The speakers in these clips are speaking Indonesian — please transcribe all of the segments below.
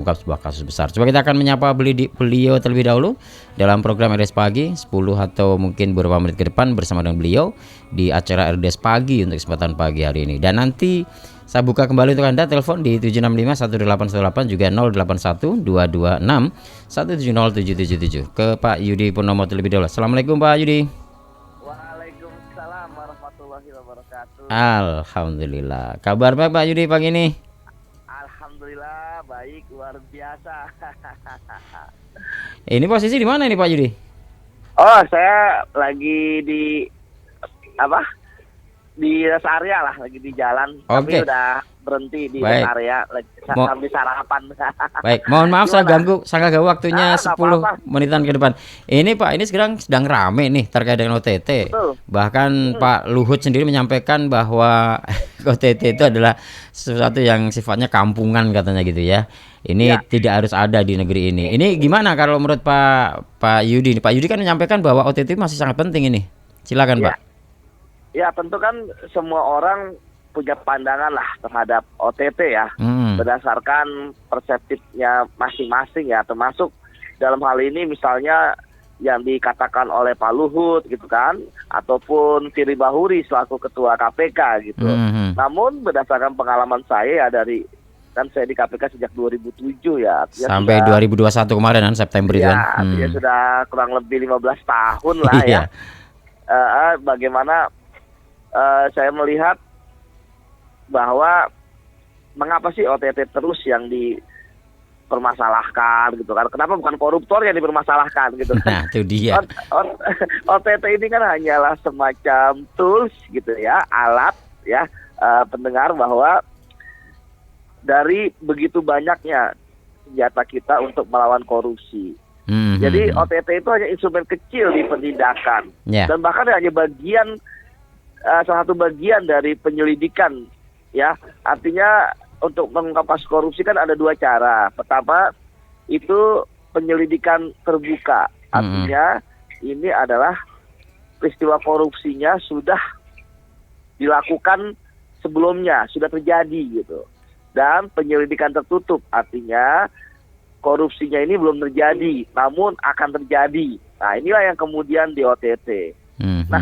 Ungkap sebuah kasus besar. Coba kita akan menyapa beliau terlebih dahulu dalam program RDS Pagi 10 atau mungkin beberapa menit ke depan bersama dengan beliau di acara RDS Pagi untuk kesempatan pagi hari ini. Dan nanti saya buka kembali untuk Anda telepon di 765 1818 juga 081 226 170777 ke Pak Yudi Purnomo terlebih dahulu. Assalamualaikum Pak Yudi. Waalaikumsalam warahmatullahi wabarakatuh. Alhamdulillah. Kabar baik Pak Yudi pagi ini? Alhamdulillah baik, luar biasa. Ini posisi di mana ini Pak Yudi? Oh, saya lagi di apa? Di rest area lah, lagi di jalan. Oke. Tapi udah berhenti di Baik. rest area lagi sambil sarapan. Baik, mohon maaf saya Gimana? ganggu waktunya Nggak 10 apa-apa. menitan ke depan. Ini Pak, ini sekarang sedang rame nih terkait dengan OTT. Betul. Bahkan Pak Luhut sendiri menyampaikan bahwa OTT itu adalah sesuatu yang sifatnya kampungan katanya gitu ya. Ini Ya. tidak harus ada di negeri ini. Ini gimana kalau menurut Pak Yudi? Pak Yudi kan menyampaikan bahwa OTT masih sangat penting ini. Silakan, Ya. Pak. Ya, tentu kan semua orang punya pandangan lah terhadap OTT ya. Berdasarkan perseptifnya masing-masing ya, termasuk dalam hal ini misalnya yang dikatakan oleh Pak Luhut gitu kan, ataupun Firly Bahuri selaku Ketua KPK gitu. Namun berdasarkan pengalaman saya ya dari kan saya di KPK sejak 2007 ya. Sampai sudah, 2021 kemarin kan September itu ya, kan. artinya sudah kurang lebih 15 tahun lah ya. Bagaimana saya melihat bahwa mengapa sih OTT terus yang dipermasalahkan gitu kan? Kenapa bukan koruptor yang dipermasalahkan gitu Nah, kan? itu dia. OTT ini kan hanyalah semacam tools gitu ya, alat ya, pendengar bahwa dari begitu banyaknya senjata kita untuk melawan korupsi. Jadi OTT itu hanya instrumen kecil di penindakan dan bahkan hanya bagian salah satu bagian dari penyelidikan ya. Artinya untuk mengungkap kasus korupsi kan ada dua cara. Pertama itu penyelidikan terbuka. Artinya ini adalah peristiwa korupsinya sudah dilakukan sebelumnya, sudah terjadi gitu. Dan penyelidikan tertutup artinya korupsinya ini belum terjadi, namun akan terjadi. Nah, inilah yang kemudian di OTT. Nah,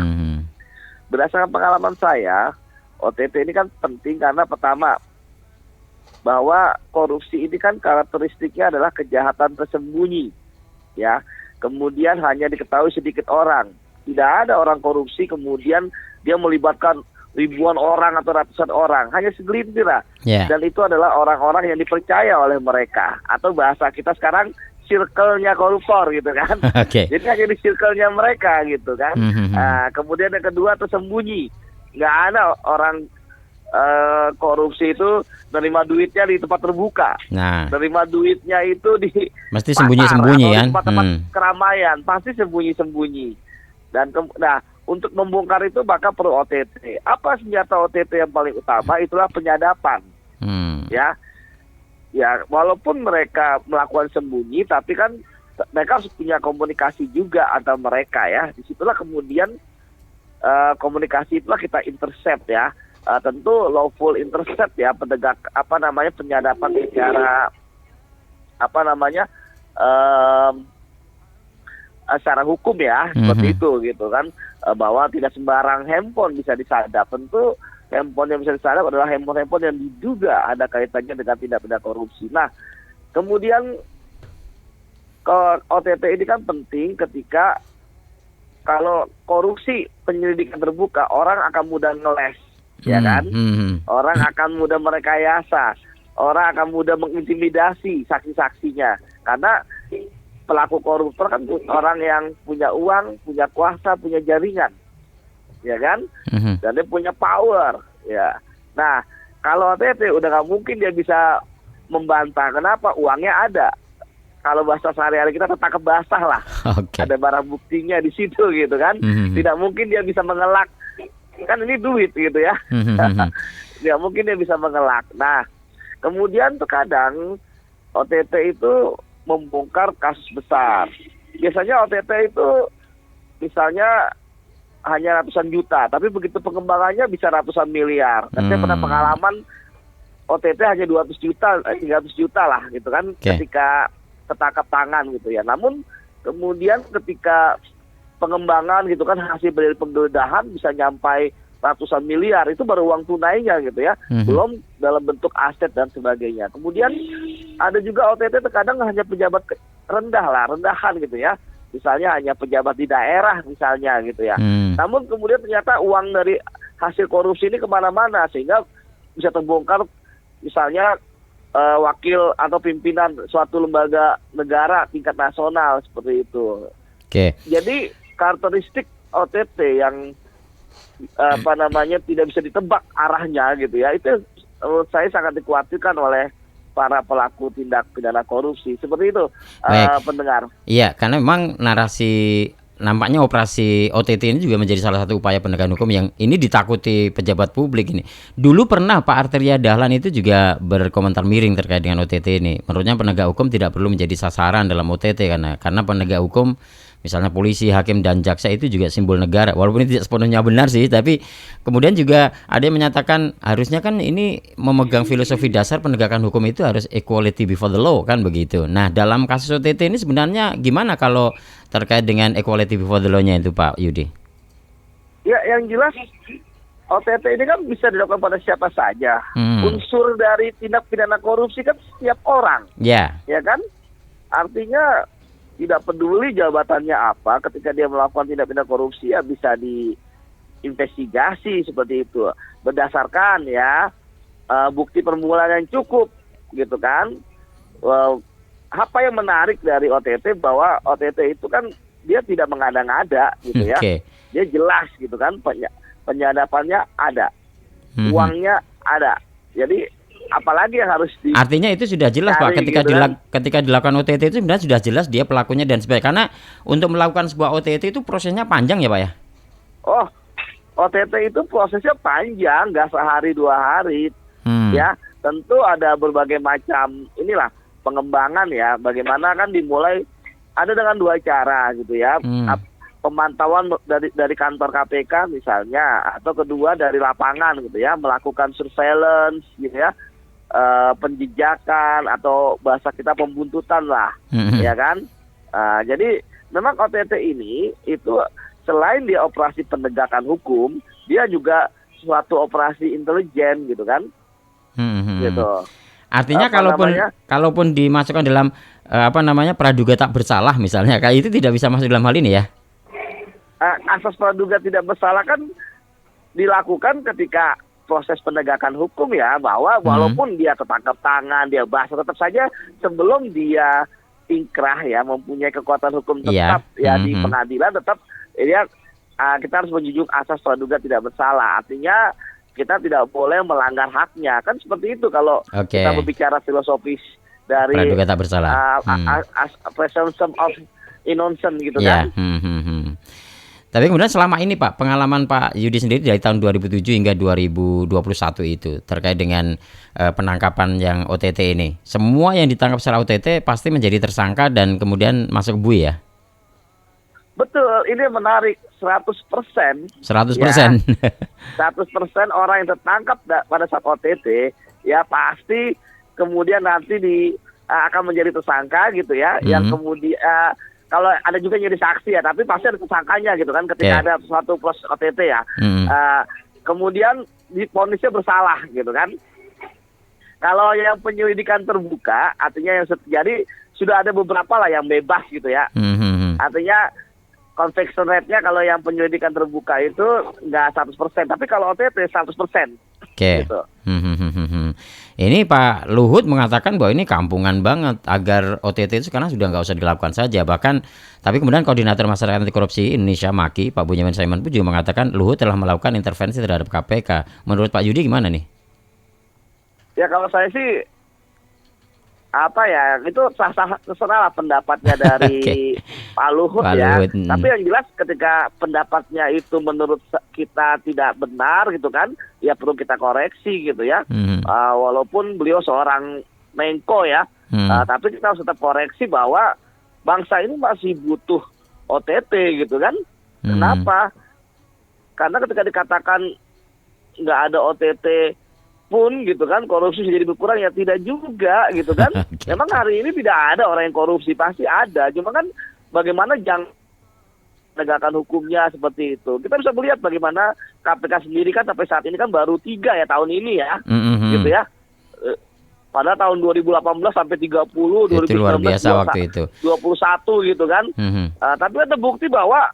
berdasarkan pengalaman saya, OTT ini kan penting karena pertama, bahwa korupsi ini kan karakteristiknya adalah kejahatan tersembunyi. Ya, kemudian hanya diketahui sedikit orang. Tidak ada orang korupsi kemudian dia melibatkan ribuan orang atau ratusan orang, hanya segelintir lah. Dan itu adalah orang-orang yang dipercaya oleh mereka. Atau bahasa kita sekarang circle-nya koruptor gitu kan. Jadi hanya di circle-nya mereka gitu kan. Kemudian yang kedua tersembunyi. Nggak ada orang korupsi itu nerima duitnya di tempat terbuka. Nerima duitnya itu di mesti sembunyi-sembunyi kan. Tempat-tempat keramaian, pasti sembunyi-sembunyi. Dan untuk membongkar itu maka perlu OTT. Apa senjata OTT yang paling utama? Itulah penyadapan. Ya, walaupun mereka melakukan sembunyi, tapi kan mereka harus punya komunikasi juga antar mereka ya. Disitulah kemudian komunikasi itulah kita intercept ya. Tentu lawful intercept ya, penyadapan secara secara hukum ya, seperti itu gitu kan, bahwa tidak sembarang handphone bisa disadap. Tentu handphone yang bisa disadap adalah handphone yang diduga ada kaitannya dengan tindak pidana korupsi. Nah, kemudian OTT ini kan penting ketika kalau korupsi penyelidikan terbuka, orang akan mudah ngeles, ya kan? Orang akan mudah merekayasa, orang akan mudah mengintimidasi saksi-saksinya, karena pelaku koruptor kan orang yang punya uang, punya kuasa, punya jaringan, ya kan? Dan dia punya power, ya. Nah, kalau OTT udah nggak mungkin dia bisa membantah. Kenapa? Uangnya ada. Kalau bahasa sehari-hari kita tertangkap basah lah. Ada barang buktinya di situ gitu kan. Tidak mungkin dia bisa mengelak. Kan ini duit gitu ya. Tidak mungkin dia bisa mengelak. Nah, kemudian tuh kadang OTT itu membongkar kasus besar. Biasanya OTT itu misalnya hanya ratusan juta, tapi begitu pengembangannya bisa ratusan miliar. Dan saya pernah pengalaman OTT hanya 200 juta, 300 juta lah gitu kan, ketika ketangkap tangan gitu ya. Namun kemudian ketika pengembangan gitu kan, hasil dari penggeledahan bisa nyampai ratusan miliar, itu baru uang tunainya gitu ya, belum dalam bentuk aset dan sebagainya. Kemudian ada juga OTT terkadang hanya pejabat rendahan gitu ya, misalnya hanya pejabat di daerah misalnya gitu ya. Namun kemudian ternyata uang dari hasil korupsi ini kemana-mana, sehingga bisa terbongkar misalnya wakil atau pimpinan suatu lembaga negara tingkat nasional seperti itu. Jadi karakteristik OTT yang tidak bisa ditebak arahnya gitu ya, itu menurut saya sangat dikhawatirkan oleh para pelaku tindak pidana korupsi seperti itu. Pendengar. Iya, karena memang nampaknya operasi OTT ini juga menjadi salah satu upaya penegakan hukum yang ini ditakuti pejabat publik ini. Dulu pernah Pak Arteria Dahlan itu juga berkomentar miring terkait dengan OTT ini. Menurutnya penegak hukum tidak perlu menjadi sasaran dalam OTT karena penegak hukum, misalnya polisi, hakim, dan jaksa itu juga simbol negara. Walaupun ini tidak sepenuhnya benar sih, tapi kemudian juga ada yang menyatakan harusnya kan ini memegang filosofi dasar penegakan hukum itu harus equality before the law, kan begitu. Nah, dalam kasus OTT ini sebenarnya gimana kalau terkait dengan equality before the law-nya itu Pak Yudi? Ya, yang jelas OTT ini kan bisa dilakukan pada siapa saja. Unsur dari tindak pidana korupsi kan setiap orang. Ya kan? Artinya tidak peduli jabatannya apa, ketika dia melakukan tindak pidana korupsi ya bisa diinvestigasi seperti itu berdasarkan bukti permulaan yang cukup gitu kan. Apa yang menarik dari OTT bahwa OTT itu kan dia tidak mengada-ngada gitu ya. Dia jelas gitu kan, penyadapannya ada, uangnya ada. Jadi apalagi yang harus artinya itu sudah jelas Pak, ketika dilakukan OTT itu sebenarnya sudah jelas dia pelakunya dan sebagainya. Karena untuk melakukan sebuah OTT itu prosesnya panjang ya Pak ya? Oh, OTT itu prosesnya panjang, nggak sehari 2 hari. Ya, tentu ada berbagai macam pengembangan ya. Bagaimana kan dimulai ada dengan 2 cara gitu ya. Pemantauan dari kantor KPK misalnya, atau kedua dari lapangan gitu ya, melakukan surveillance gitu ya, penjejakan atau bahasa kita pembuntutan lah, ya kan. Jadi memang OTT ini itu selain dia operasi penegakan hukum, dia juga suatu operasi intelijen gitu kan. Gitu. Artinya kalaupun dimasukkan dalam praduga tak bersalah misalnya, kayak itu tidak bisa masuk dalam hal ini ya? Asas praduga tidak bersalah kan dilakukan ketika proses penegakan hukum ya, bahwa walaupun dia tertangkap tangan, dia basah, tetap saja sebelum dia ingkrah ya, mempunyai kekuatan hukum tetap di pengadilan, tetap kita harus menjunjung asas praduga tidak bersalah. Artinya kita tidak boleh melanggar haknya, kan seperti itu kalau kita berbicara filosofis dari praduga tak bersalah, presumption of innocence gitu kan. Tapi kemudian selama ini Pak, pengalaman Pak Yudi sendiri dari tahun 2007 hingga 2021 itu terkait dengan penangkapan yang OTT ini, semua yang ditangkap secara OTT pasti menjadi tersangka dan kemudian masuk ke BUI ya? Betul, ini menarik 100%. 100%. Ya, 100% orang yang tertangkap pada saat OTT ya pasti kemudian nanti akan menjadi tersangka gitu ya. Yang kemudian kalau ada juga jadi saksi ya, tapi pasti ada tersangkanya gitu kan ketika ada suatu proses OTT ya. Kemudian divonisnya bersalah gitu kan. Kalau yang penyelidikan terbuka, artinya yang jadi sudah ada beberapa lah yang bebas gitu ya. Artinya conviction rate-nya kalau yang penyelidikan terbuka itu nggak 100%, tapi kalau OTT 100%. Gitu. Ini Pak Luhut mengatakan bahwa ini kampungan banget, agar OTT itu sekarang sudah nggak usah dilakukan saja. Bahkan, tapi kemudian Koordinator Masyarakat Anti Korupsi Indonesia MAKI, Pak Bunyamin Saiman pun juga mengatakan Luhut telah melakukan intervensi terhadap KPK. Menurut Pak Yudi gimana nih? Ya kalau saya sih itu terserah pendapatnya dari Pak Luhut ya. Tapi yang jelas ketika pendapatnya itu menurut kita tidak benar gitu kan, ya perlu kita koreksi gitu ya. Walaupun beliau seorang Menko ya, tapi kita harus tetap koreksi bahwa bangsa ini masih butuh OTT gitu kan. Kenapa? Karena ketika dikatakan nggak ada OTT pun gitu kan korupsi jadi berkurang, ya tidak juga gitu kan. Oke. Memang hari ini tidak ada orang yang korupsi, pasti ada. Cuma kan bagaimana penegakan hukumnya seperti itu. Kita bisa melihat bagaimana KPK sendiri kan sampai saat ini kan baru 3 ya tahun ini ya, gitu ya. Pada tahun 2018 sampai 30, Itu luar 2019, biasa waktu itu. 21 gitu kan. Tapi ada bukti bahwa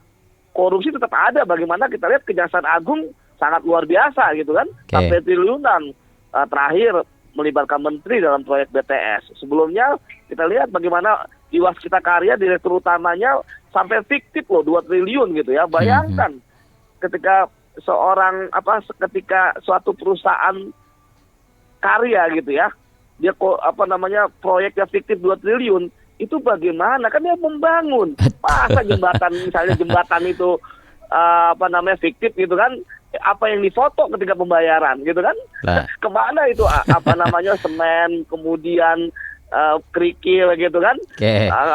korupsi tetap ada. Bagaimana kita lihat Kejaksaan Agung sangat luar biasa gitu kan. Sampai triliunan terakhir melibatkan menteri dalam proyek BTS. Sebelumnya kita lihat bagaimana di Waskita Karya direktur utamanya sampai fiktif loh 2 triliun gitu ya. Bayangkan ketika ketika suatu perusahaan karya gitu ya, dia proyeknya fiktif 2 triliun, itu bagaimana? Kan dia membangun. Masa misalnya jembatan itu fiktif gitu kan, apa yang difoto ketika pembayaran gitu kan? Kemana itu semen, kemudian kerikil gitu kan?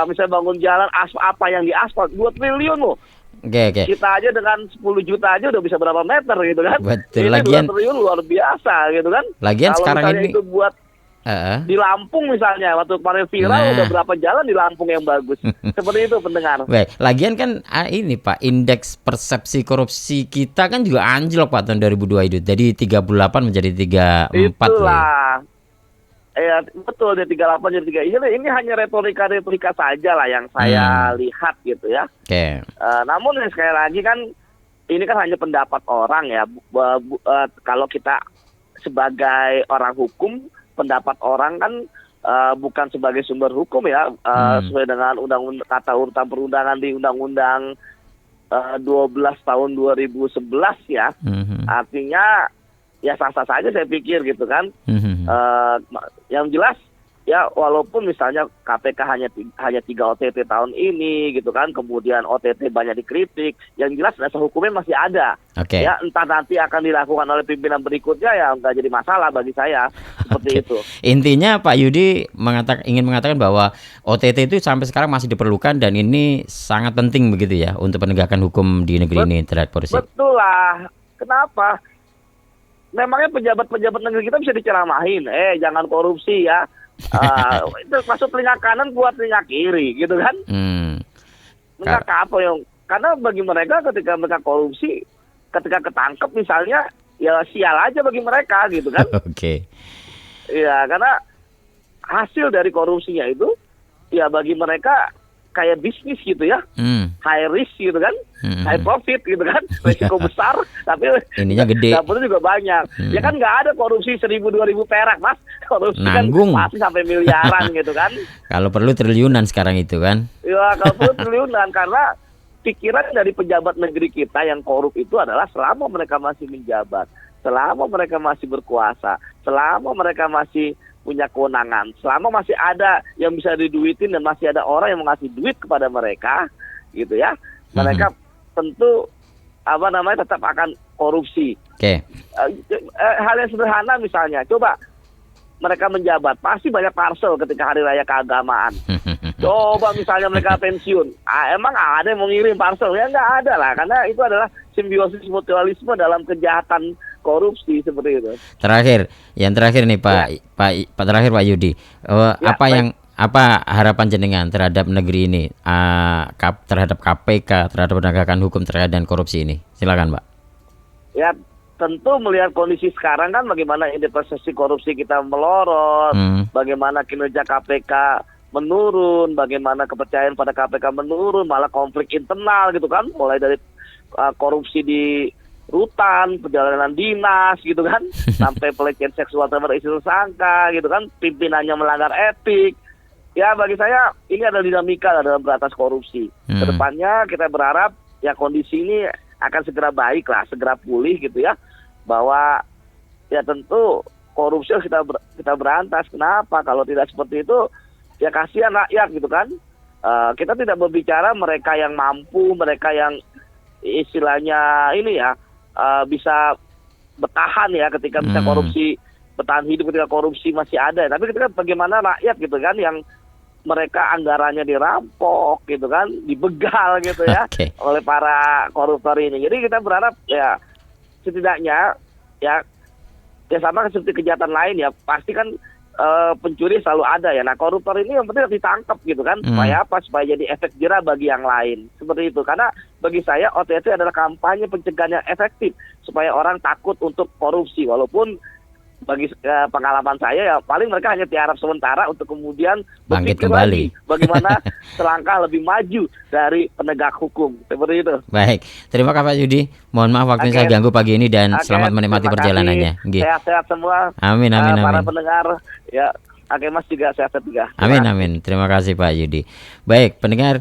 Misalnya bangun jalan, apa yang diaspal 2 triliun loh. Kita aja dengan 10 juta aja udah bisa berapa meter gitu kan? Betul. Ini 2 triliun luar biasa gitu kan? Lagian kalau sekarang ini itu buat di Lampung misalnya, waktu kemarin viral udah berapa jalan di Lampung yang bagus. Seperti itu pendengar. Baik, lagian kan ini Pak, indeks persepsi korupsi kita kan juga anjlok Pak tahun 2002 itu. Dari 38 menjadi 34. Itulah. Ya betul, dari 38 jadi 3. Ini hanya retorika saja lah yang saya lihat gitu ya. Namun sekali lagi kan ini kan hanya pendapat orang ya. Kalau kita sebagai orang hukum, pendapat orang kan bukan sebagai sumber hukum ya, sesuai dengan undang-undang tata urutan perundangan di Undang-Undang 12 tahun 2011 ya. Artinya ya sah-sah saja saya pikir gitu kan. Yang jelas ya walaupun misalnya KPK hanya 3 OTT tahun ini gitu kan, kemudian OTT banyak dikritik, yang jelas dasar hukumnya masih ada. Ya entah nanti akan dilakukan oleh pimpinan berikutnya ya nggak jadi masalah bagi saya seperti itu. Intinya Pak Yudi ingin mengatakan bahwa OTT itu sampai sekarang masih diperlukan dan ini sangat penting begitu ya untuk penegakan hukum di negeri ini terhadap korupsi. Betul lah. Kenapa? Memangnya pejabat-pejabat negeri kita bisa diceramahin, jangan korupsi ya. Itu masuk telinga kanan buat telinga kiri gitu kan. Mereka karena bagi mereka ketika mereka korupsi, ketika ketangkep misalnya ya sial aja bagi mereka gitu kan. Ya karena hasil dari korupsinya itu ya bagi mereka kayak bisnis gitu ya. High risk gitu kan, high profit gitu kan, risiko besar tapi ininya gede, dapurnya juga banyak. Ya kan nggak ada korupsi 1.000-2.000 perak Mas, korupsi nanggung kan pasti sampai miliaran gitu kan. Kalau perlu triliunan sekarang itu kan. Ya kalau perlu triliunan, karena pikiran dari pejabat negeri kita yang korup itu adalah selama mereka masih menjabat, selama mereka masih berkuasa, selama mereka masih punya kewenangan, selama masih ada yang bisa diduitin dan masih ada orang yang mengasih duit kepada mereka gitu ya, mereka tentu tetap akan korupsi. Hal yang sederhana misalnya, coba mereka menjabat pasti banyak parcel ketika hari raya keagamaan. Coba misalnya mereka pensiun, emang ada yang mau ngirim parcel? Ya nggak ada lah, karena itu adalah simbiosis mutualisme dalam kejahatan korupsi seperti itu. Yang terakhir nih Pak Yudi, apa harapan jenengan terhadap negeri ini, terhadap KPK, terhadap penegakan hukum terkait dengan korupsi ini? Silakan Pak. Ya tentu melihat kondisi sekarang kan bagaimana indeks persepsi korupsi kita melorot, bagaimana kinerja KPK menurun, bagaimana kepercayaan pada KPK menurun, malah konflik internal gitu kan, mulai dari korupsi di rutan, perjalanan dinas gitu kan, sampai pelecehan seksual terhadap istri tersangka gitu kan, pimpinannya melanggar etik. Ya bagi saya ini adalah dinamika dalam beratas korupsi. Kedepannya kita berharap ya kondisi ini akan segera baik lah, segera pulih gitu ya, bahwa ya tentu korupsi harus kita berantas. Kenapa? Kalau tidak seperti itu ya kasihan rakyat gitu kan. Kita tidak berbicara mereka yang mampu, mereka yang istilahnya ini ya bisa bertahan ya ketika bisa korupsi, bertahan hidup ketika korupsi masih ada. Tapi ketika bagaimana rakyat gitu kan yang mereka anggarannya dirampok gitu kan, dibegal gitu ya oleh para koruptor ini. Jadi kita berharap ya setidaknya ya ya sama seperti kejahatan lain ya, pasti kan pencuri selalu ada ya. Nah, koruptor ini yang penting harus ditangkap gitu kan. Supaya apa? Supaya jadi efek jerah bagi yang lain. Seperti itu. Karena bagi saya OTT adalah kampanye pencegahan yang efektif supaya orang takut untuk korupsi. Walaupun bagi pengalaman saya ya paling mereka hanya tiarap sementara untuk kemudian Bangkit berpikir kembali. lagi bagaimana selangkah lebih maju dari penegak hukum. Seperti itu. Baik, terima kasih Pak Yudi. Mohon maaf waktunya Oke. saya ganggu pagi ini dan Oke, selamat menikmati terima perjalanannya. kasih. Nggih. Sehat-sehat semua. Amin, amin, Para amin. pendengar ya. Oke Mas juga sehat-sehat juga. Terima Amin, kasih. amin. Terima kasih Pak Yudi. Baik, pendengar.